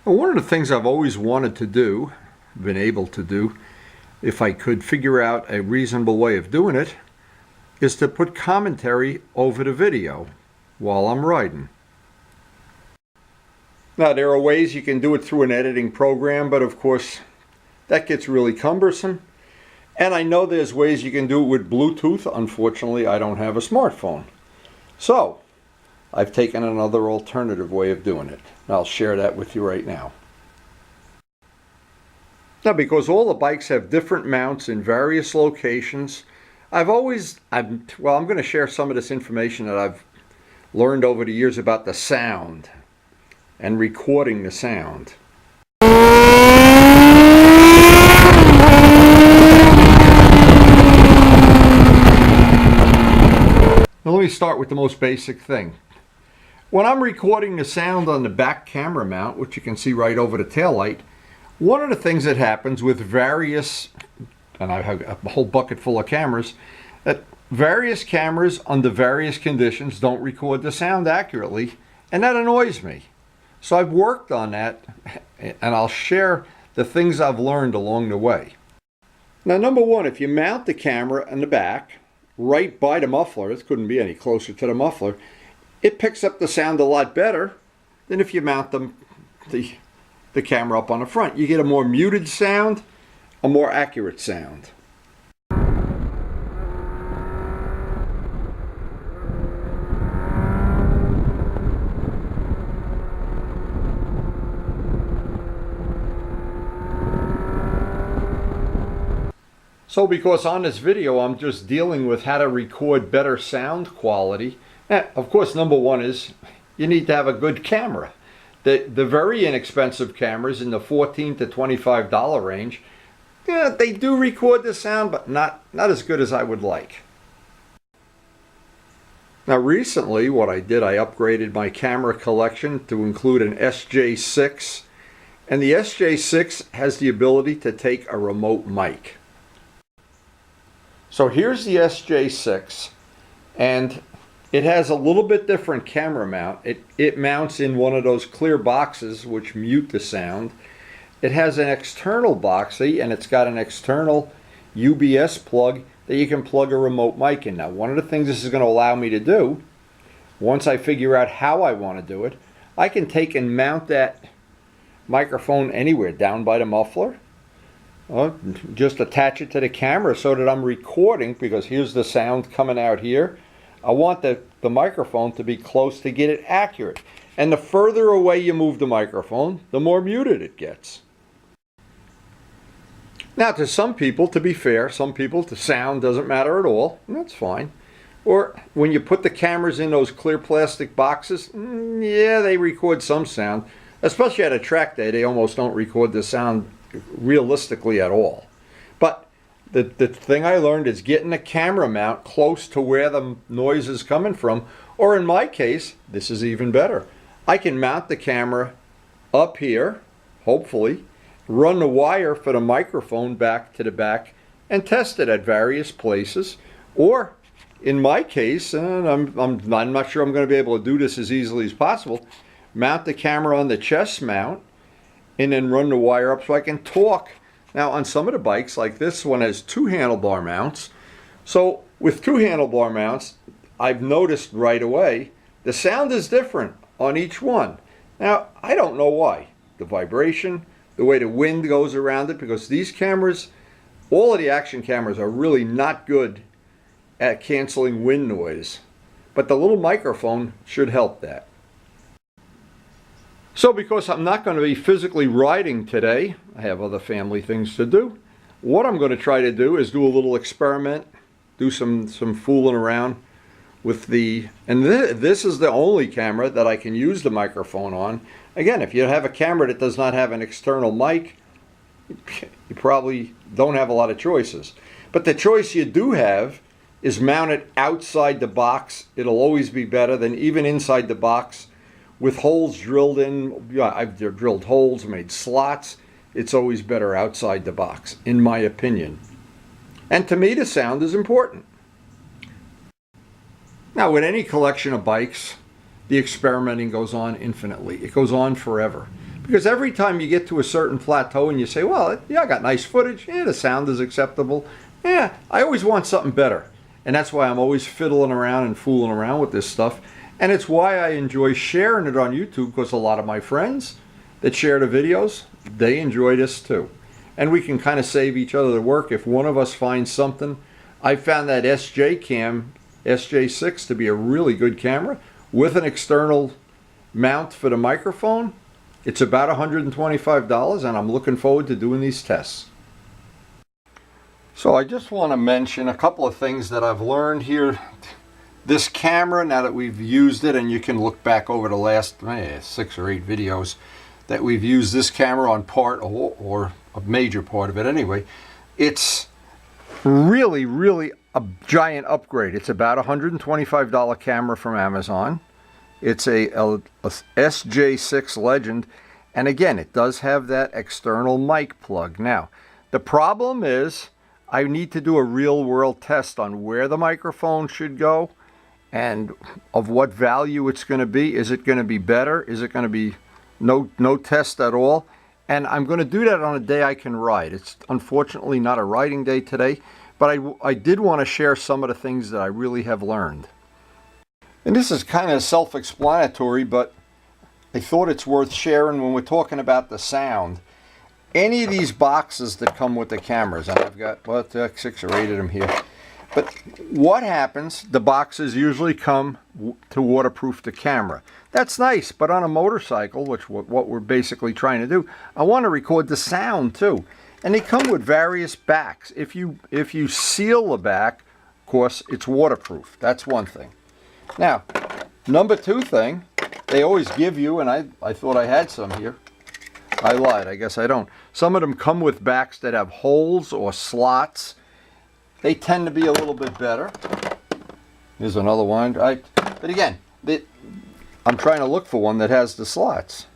Well, one of the things I've always wanted to do, been able to do, if I could figure out a reasonable way of doing it, is to put commentary over the video while I'm riding. Now, there are ways you can do it through an editing program, but of course that gets really cumbersome. And I know there's ways you can do it with Bluetooth. Unfortunately, I don't have a smartphone. So I've taken another alternative way of doing it. I'll share that with you right now. Now, because all the bikes have different mounts in various locations, I'm going to share some of this information that I've learned over the years about the sound and recording the sound. Now, let me start with the most basic thing. When I'm recording the sound on the back camera mount, which you can see right over the taillight, one of the things that happens with various, and I have a whole bucket full of cameras, that various cameras under various conditions don't record the sound accurately, and that annoys me. So I've worked on that, and I'll share the things I've learned along the way. Now, number one, if you mount the camera in the back, right by the muffler, it couldn't be any closer to the muffler, it picks up the sound a lot better than if you mount the camera up on the front. You get a more muted sound, a more accurate sound. So because on this video I'm just dealing with how to record better sound quality, of course number one is you need to have a good camera. The very inexpensive cameras in the $14 to $25 range, yeah, they do record the sound, but not as good as I would like. Now recently what I did, I upgraded my camera collection to include an SJ6, and the SJ6 has the ability to take a remote mic. So here's the SJ6, and it has a little bit different camera mount. It mounts in one of those clear boxes which mute the sound. It has an external box, see, and it's got an external UBS plug that you can plug a remote mic in. Now, one of the things this is going to allow me to do, once I figure out how I want to do it, I can take and mount that microphone anywhere, down by the muffler. Just attach it to the camera so that I'm recording, because here's the sound coming out here. I want the microphone to be close to get it accurate. And the further away you move the microphone, the more muted it gets. Now, to some people, to be fair, some people the sound doesn't matter at all, and that's fine. Or when you put the cameras in those clear plastic boxes, yeah, they record some sound. Especially at a track day, they almost don't record the sound realistically at all. But the thing I learned is getting the camera mount close to where the noise is coming from, or in my case, this is even better. I can mount the camera up here, hopefully, run the wire for the microphone back to the back, and test it at various places. Or in my case, and I'm not sure I'm going to be able to do this as easily as possible, mount the camera on the chest mount, and then run the wire up so I can talk. Now, on some of the bikes, like this one has two handlebar mounts. So with two handlebar mounts, I've noticed right away the sound is different on each one. Now, I don't know why. The vibration, the way the wind goes around it, because these cameras, all of the action cameras are really not good at canceling wind noise. But the little microphone should help that. So because I'm not going to be physically riding today, I have other family things to do, what I'm going to try to do is do a little experiment, do some fooling around with this is the only camera that I can use the microphone on. Again, if you have a camera that does not have an external mic, you probably don't have a lot of choices. But the choice you do have is mount it outside the box. It'll always be better than even inside the box. With holes drilled in, I've drilled holes, made slots. It's always better outside the box, in my opinion. And to me, the sound is important. Now, with any collection of bikes, the experimenting goes on infinitely. It goes on forever. Because every time you get to a certain plateau and you say, well, yeah, I got nice footage, yeah, the sound is acceptable, yeah, I always want something better. And that's why I'm always fiddling around and fooling around with this stuff. And it's why I enjoy sharing it on YouTube, because a lot of my friends that share the videos, they enjoy this too. And we can kind of save each other the work. If one of us finds something, I found that SJ Cam SJ6 to be a really good camera with an external mount for the microphone. It's about $125, and I'm looking forward to doing these tests. So I just want to mention a couple of things that I've learned here. This camera, now that we've used it, and you can look back over the last 6 or 8 videos that we've used this camera on part or a major part of it anyway, it's really a giant upgrade. It's about a $125 camera from Amazon. It's a SJ6 Legend, and again, it does have that external mic plug. Now, the problem is I need to do a real-world test on where the microphone should go and of what value it's going to be. Is it going to be better? Is it going to be no test at all? And I'm going to do that on a day I can ride. It's unfortunately not a riding day today, but I did want to share some of the things that I really have learned. And this is kind of self-explanatory, but I thought it's worth sharing when we're talking about the sound. Any of these boxes that come with the cameras, and I've got 6 or 8 of them here, but what happens, the boxes usually come to waterproof the camera. That's nice, but on a motorcycle, which what we're basically trying to do, I want to record the sound too. And they come with various backs. If you seal the back, of course, it's waterproof. That's one thing. Now, number 2 thing, they always give you, and I thought I had some here. I lied, I guess I don't. Some of them come with backs that have holes or slots. They tend to be a little bit better. Here's another one. But again, I'm trying to look for one that has the slots.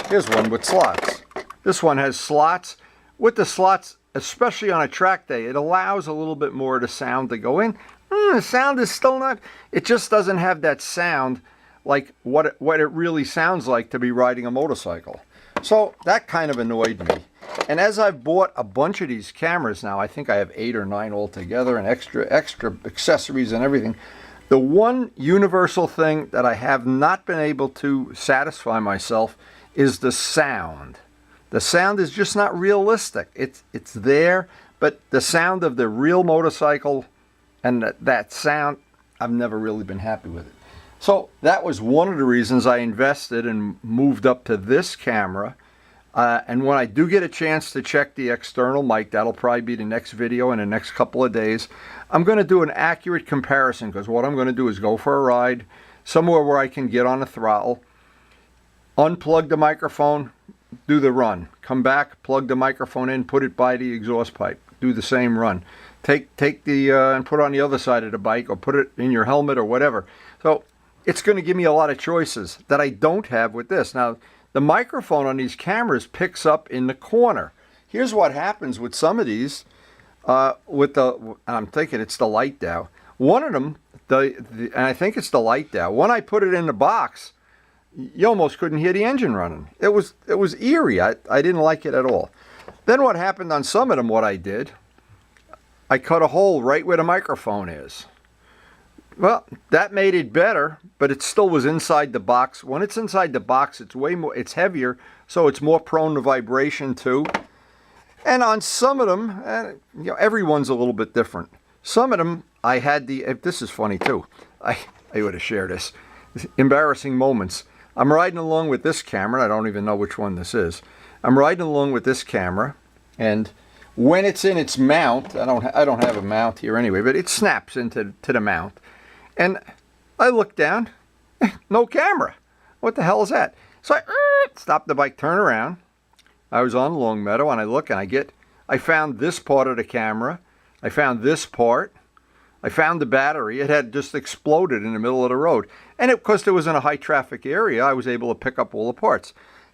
Here's one with slots. This one has slots. With the slots, especially on a track day, it allows a little bit more of the sound to go in. The sound is still not, it just doesn't have that sound like what it really sounds like to be riding a motorcycle. So that kind of annoyed me. And as I've bought a bunch of these cameras now, I think I have 8 or 9 altogether, and extra accessories and everything. The one universal thing that I have not been able to satisfy myself is the sound. The sound is just not realistic. It's there, but the sound of the real motorcycle and that sound, I've never really been happy with it. So that was one of the reasons I invested and moved up to this camera. And when I do get a chance to check the external mic, that'll probably be the next video in the next couple of days, I'm going to do an accurate comparison, because what I'm going to do is go for a ride somewhere where I can get on the throttle, unplug the microphone, do the run, come back, plug the microphone in, put it by the exhaust pipe, do the same run. Take the and put it on the other side of the bike, or put it in your helmet or whatever. So it's going to give me a lot of choices that I don't have with this. Now, the microphone on these cameras picks up in the corner. Here's what happens with some of these. I'm thinking it's the Light Dow. One of them, and I think it's the Light Dow. When I put it in the box, you almost couldn't hear the engine running. It was eerie. I didn't like it at all. Then what happened on some of them, what I did, I cut a hole right where the microphone is. Well, that made it better, but it still was inside the box. When it's inside the box, it's heavier, so it's more prone to vibration too. And on some of them, everyone's a little bit different. Some of them, I had this is funny too. I would have shared this. Embarrassing moments. I'm riding along with this camera. I don't even know which one this is. I'm riding along with this camera, and when it's in its mount, I don't have a mount here anyway, but it snaps into the mount. And I look down, no camera. What the hell is that? So I stop the bike, turn around. I was on Longmeadow, and I look, and I found this part of the camera. I found this part. I found the battery. It had just exploded in the middle of the road. And because it was in a high traffic area, I was able to pick up all the parts.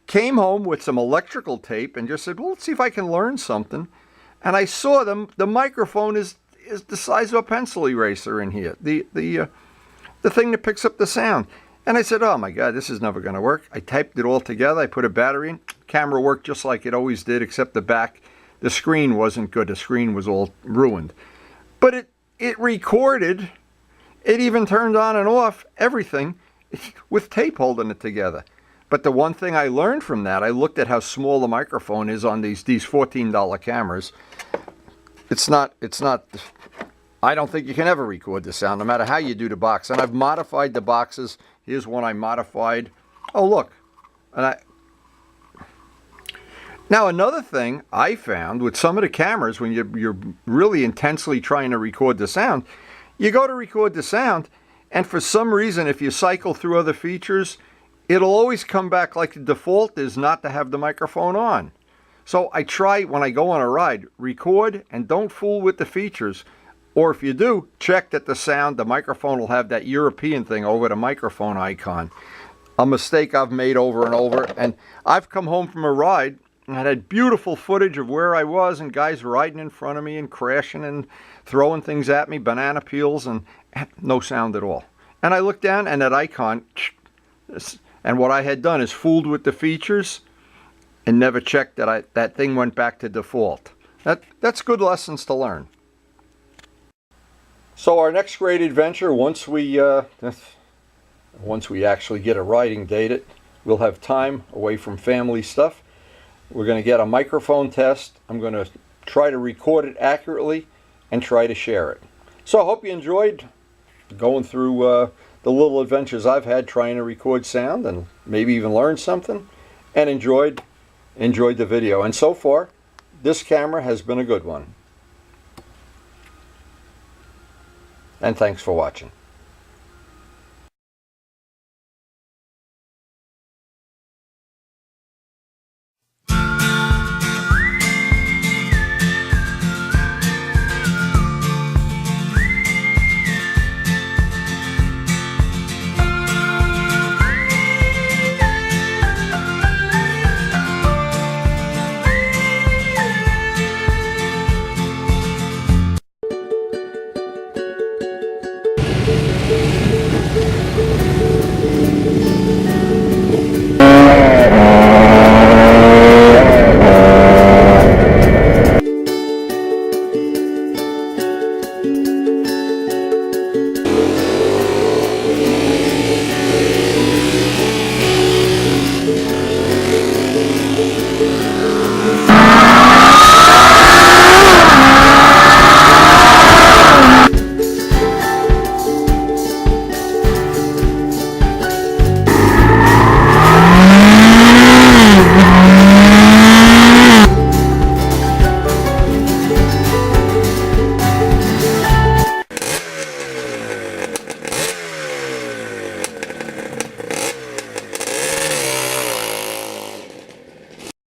Came home with some electrical tape and just said, well, let's see if I can learn something. And I saw the microphone is the size of a pencil eraser in here. The thing that picks up the sound. And I said, oh my God, this is never going to work. I typed it all together. I put a battery in. Camera worked just like it always did, except the back. The screen wasn't good. The screen was all ruined. But it recorded. It even turned on and off everything with tape holding it together. But the one thing I learned from that, I looked at how small the microphone is on these $14 cameras. It's not, I don't think you can ever record the sound, no matter how you do the box. And I've modified the boxes. Here's one I modified. Oh, look. Now, another thing I found with some of the cameras, when you're really intensely trying to record the sound, you go to record the sound, and for some reason, if you cycle through other features, it'll always come back like the default is not to have the microphone on. So I try, when I go on a ride, record and don't fool with the features. Or if you do, check that the microphone will have that European thing over the microphone icon. A mistake I've made over and over. And I've come home from a ride and I had beautiful footage of where I was and guys riding in front of me and crashing and throwing things at me, banana peels, and no sound at all. And I looked down and that icon, and what I had done is fooled with the features and never checked that that thing went back to default. That's good lessons to learn. So our next great adventure, once we actually get a riding date, we'll have time away from family stuff. We're going to get a microphone test. I'm going to try to record it accurately and try to share it. So I hope you enjoyed going through the little adventures I've had trying to record sound and maybe even learn something, and enjoyed the video. And so far, this camera has been a good one. And thanks for watching.